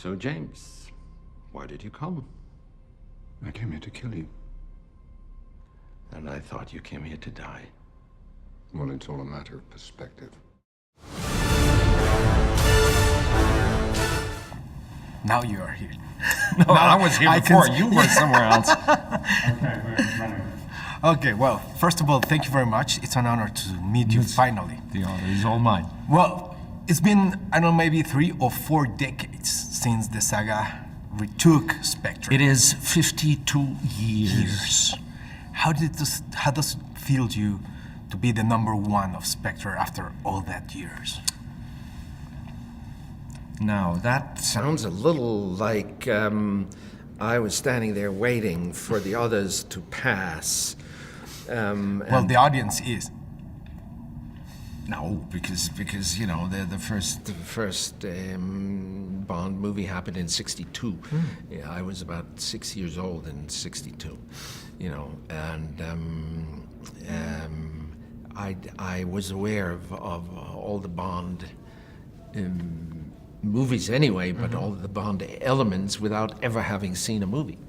So, James, why did you come? I came here to kill you. And I thought you came here to die. Well, it's all a matter of perspective. Now you are here. No, I was here before. You were somewhere else. Okay, we're running. Okay, well, first of all, thank you very much. It's an honor to meet you finally. The honor is all mine. Well, it's been, I don't know, maybe 3 or 4 decades since the saga retook Spectre. It is 52 years. How does it feel to you to be the #1 of Spectre after all that years? Now, that sounds a little like I was standing there waiting for the others to pass. Well, the audience is. No, because you know the first Bond movie happened in '62. Yeah, I was about 6 years old in '62, you know, and I was aware of all the Bond movies anyway, but all the Bond elements without ever having seen a movie,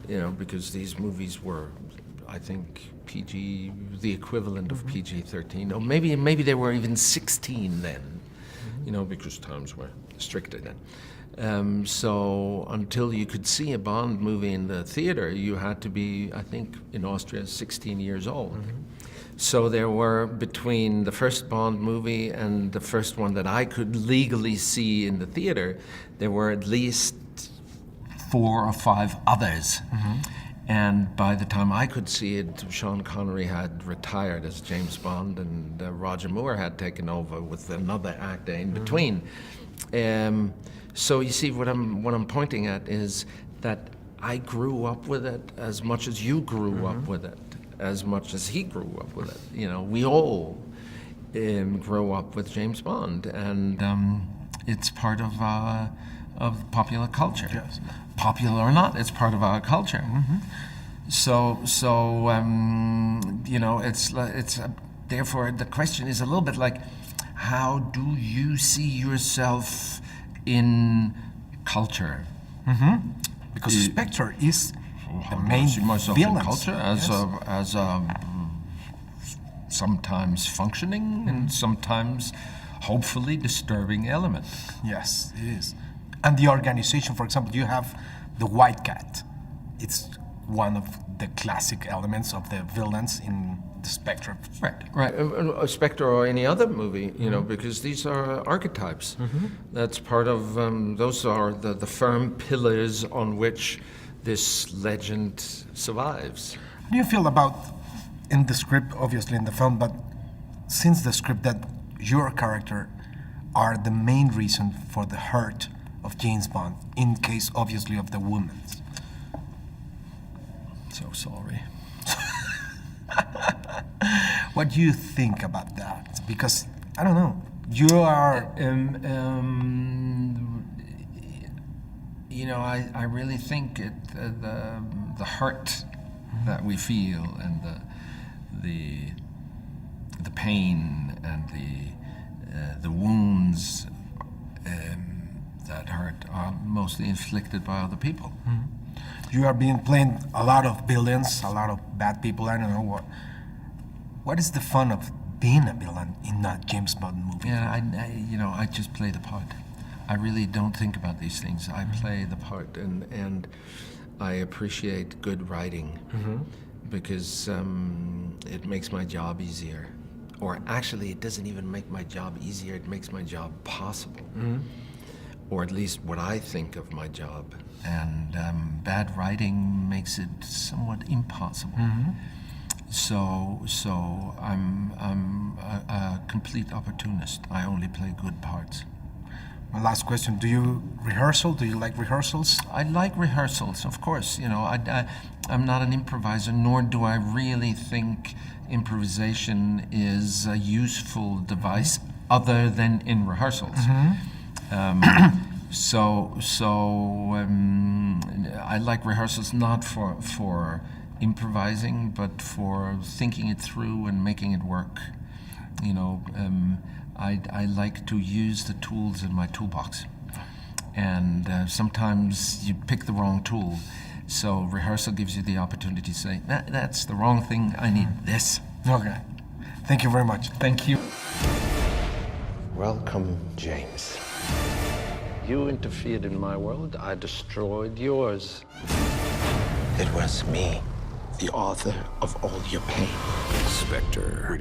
you know, because these movies were, I think, PG, the equivalent of PG-13, or maybe they were even 16 then, you know, because times were stricter then. So until you could see a Bond movie in the theater, you had to be, I think, in Austria, 16 years old. So there were, between the first Bond movie and the first one that I could legally see in the theater, there were at least 4 or 5 others. And by the time I could see it, Sean Connery had retired as James Bond, and Roger Moore had taken over with another actor in between. So you see, what I'm pointing at is that I grew up with it as much as you grew up with it, as much as he grew up with it. You know, we all grow up with James Bond, and it's part of popular culture. Yes. Popular or not, it's part of our culture. So you know, it's therefore the question is a little bit like, how do you see yourself in culture? Because Spectre is the How do main I see myself villain. in culture as sometimes functioning and sometimes hopefully disturbing element. Yes, it is. And the organization, for example, you have the White Cat. It's one of the classic elements of the villains in the Spectre. Right. A Spectre or any other movie, you know, because these are archetypes. That's part of, those are the firm pillars on which this legend survives. How do you feel about, in the script, obviously in the film, but since the script, that your character are the main reason for the hurt of James Bond, in case, obviously, of the woman? So sorry. What do you think about that? Because, I don't know, you are... You know, I really think the hurt that we feel and the pain and the wounds that hurt are mostly inflicted by other people. You are being playing a lot of villains, a lot of bad people. I don't know what is the fun of being a villain in a James Bond movie? Yeah, I just play the part. I really don't think about these things. I play the part, and I appreciate good writing because it makes my job easier. Or actually, it doesn't even make my job easier. It makes my job possible, or at least what I think of my job. And bad writing makes it somewhat impossible. So I'm a complete opportunist. I only play good parts. My last question, do you rehearsal? Do you like rehearsals? I like rehearsals, of course. You know, I'm not an improviser, nor do I really think improvisation is a useful device other than in rehearsals. I like rehearsals not for improvising, but for thinking it through and making it work. You know, I like to use the tools in my toolbox. And sometimes you pick the wrong tool. So rehearsal gives you the opportunity to say, that's the wrong thing, I need this. Okay. Thank you very much. Thank you. Welcome, James. You interfered in my world, I destroyed yours. It was me, the author of all your pain. Spectre.